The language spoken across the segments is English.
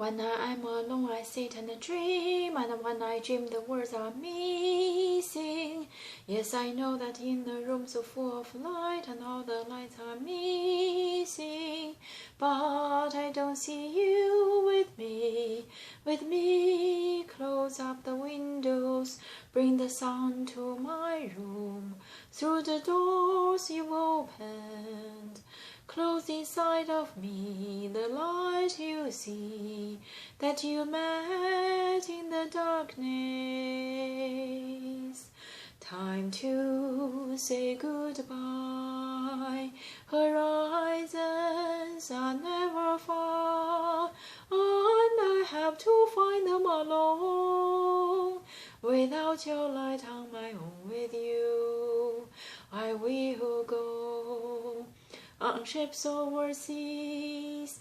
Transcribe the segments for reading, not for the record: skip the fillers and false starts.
When I'm alone, I sit and dream, and when I dream, the words are missing. Yes, I know that in the room so full of light, and all the lights are missing. But I don't see you with me, with me. Close up the windows, bring the sun to my room. Through the doors you've opened, close inside of me the light you see, that you met in the darkness. Time to say goodbye. Horizons are never far, and I have to find them alone. Without your light on my own, with you I will go. On ships overseas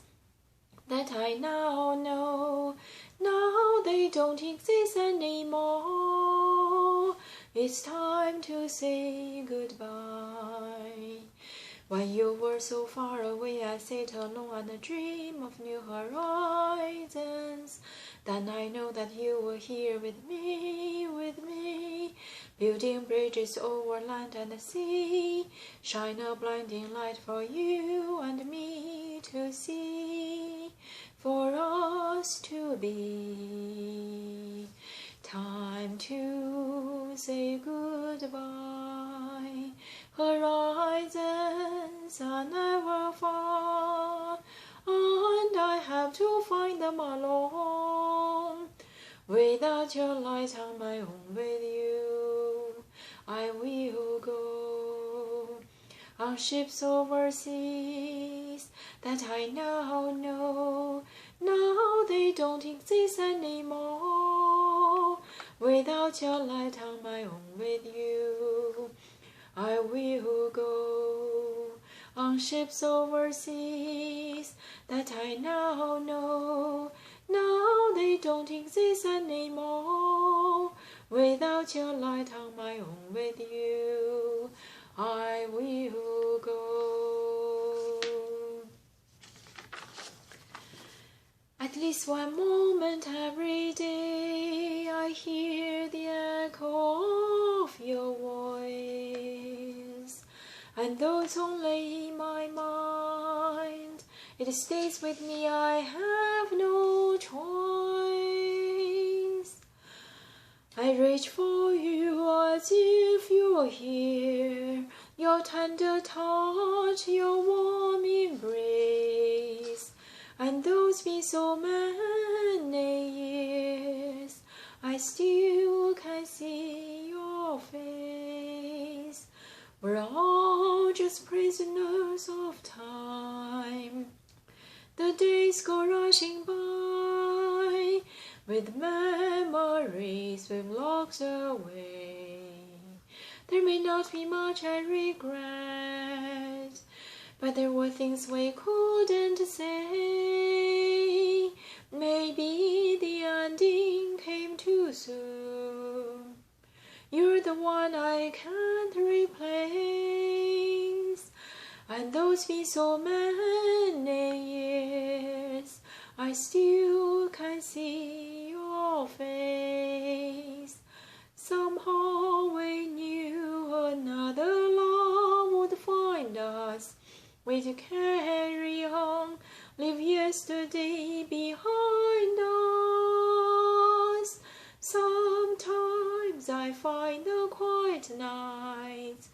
that I now know, now they don't exist anymore. It's time to say goodbye. When you were so far away, I sat alone and dream of new horizons. Then I know that you were here with me, building bridges over land and sea. Shine a blinding light for you and me to see, for us to be. Time to say goodbye. Horizons are never far, and I have to find them alone. Without your light on my own, with you I will go. On ships overseas that I now know, now they don't exist anymore. Without your light on my own, with you I will go. On ships overseas that I now know, now they don't exist anymore. Without your light on my own, with you I will go. At least one moment every day I hear the echo of your voice, and though it's only in my mind, it stays with me, I have no choice. I reach for you as if you're here, your tender touch, your warm embrace. And those be so many years, I still can see your face. We're all just prisoners of time. The days go rushing by, with memories we've locked away. There may not be much I regret, but there were things we couldn't say. Maybe the ending came too soon. You're the one I can't replace. And those be so many years, I still can see your face. Somehow we knew another love would find us. We to carry on, leave yesterday behind us. Sometimes I find the quiet nights,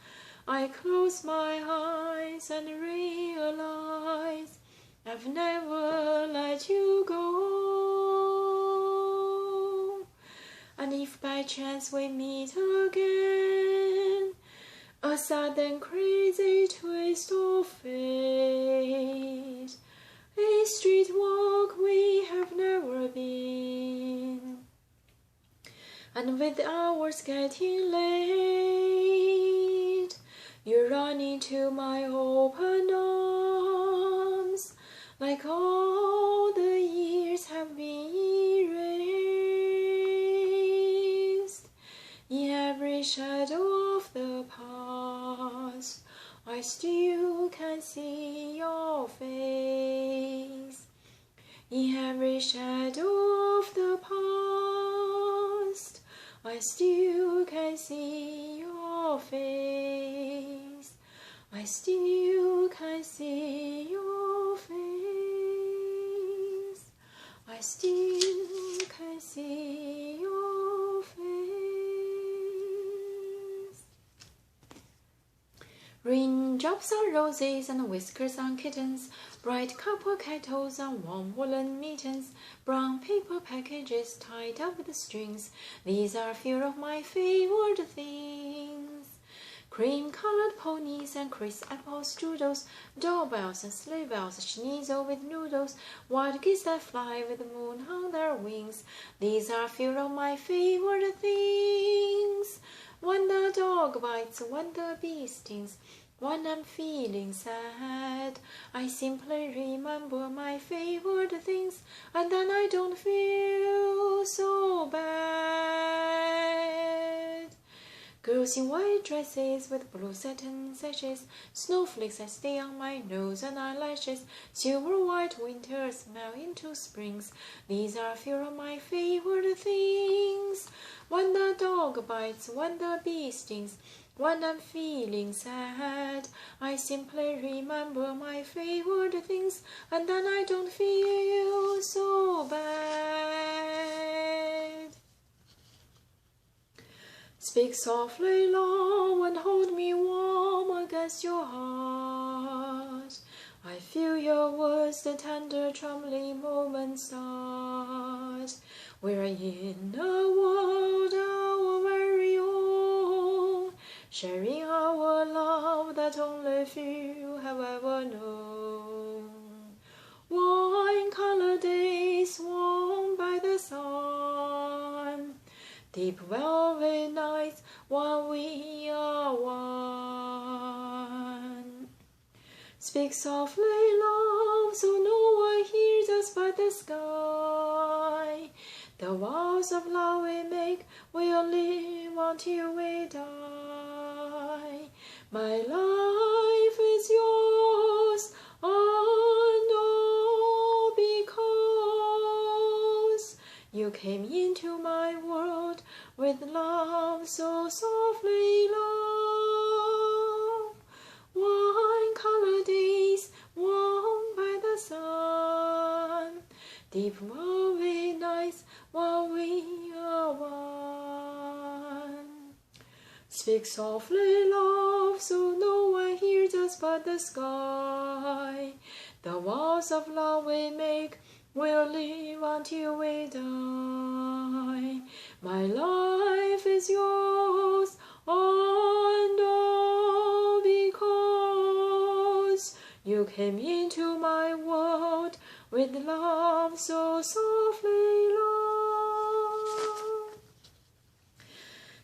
I close my eyes and realize I've never let you go. And if by chance we meet again, a sudden crazy twist of fate, a street walk we have never been, and with hours getting late, you run into my open arms, like all the years have been erased. In every shadow of the past, I still can see your face. In every shadow of the past, I still can see your face. I still can see your face. I still can see your face. Raindrops on roses and whiskers on kittens, bright copper kettles and warm woolen mittens, brown paper packages tied up with strings. These are a few of my favorite things. Cream-colored ponies and crisp apple strudels, doorbells and sleigh bells, schnitzel with noodles, wild geese that fly with the moon on their wings. These are a few of my favorite things. When the dog bites, when the bee stings, when I'm feeling sad, I simply remember my favorite things, and then I don't feel so bad. Girls in white dresses with blue satin sashes, snowflakes that stay on my nose and eyelashes, silver white winters melt into springs. These are a few of my favorite things. When the dog bites, when the bee stings, when I'm feeling sad, I simply remember my favorite things, and then I don't feel so bad. Speak softly, love, and hold me warm against your heart. I feel your words, the tender, trembling moments start. We're in a world our very own, sharing our love that only few have ever known. Wine-colored days warmed by the sun, deep velvet nights while we are one. Speak softly, love, so no one hears us but the sky. The vows of love we make will live until we die. My life is yours, and all because you came into my world with love so softly, love. Wine-colored days warmed by the sun, deep velvet nights while we are one. Speak softly, love, so no one hears us but the sky. The vows of love we make will live until we die. My life is yours, and all because you came into my world with love so softly, love.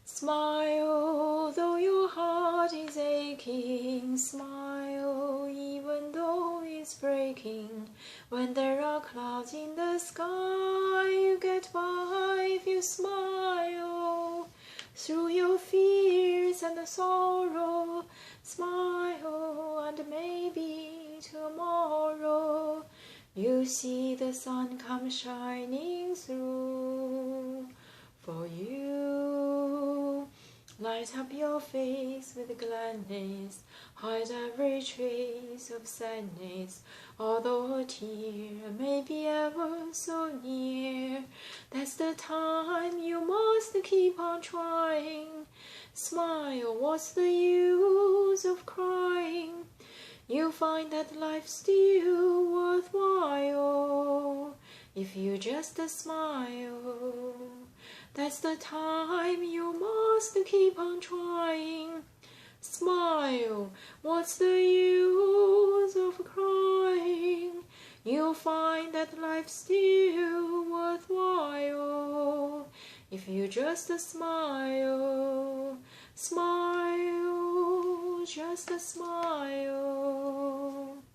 Smile, though your heart is aching. Smile, even though it's breaking. When there are clouds in the sky, you get by if you smile. Through your fears and sorrow, smile, and maybe tomorrow you see the sun come shining through for you. Light up your face with gladness, hide every trace of sadness. Although a tear may be ever so near, that's the time you must keep on trying. Smile, what's the use of crying? You'll find that life's still worthwhile if you just smile. That's the time you must keep on trying. Smile, what's the use of crying? You'll find that life's still worthwhile if you just smile. Smile, just smile.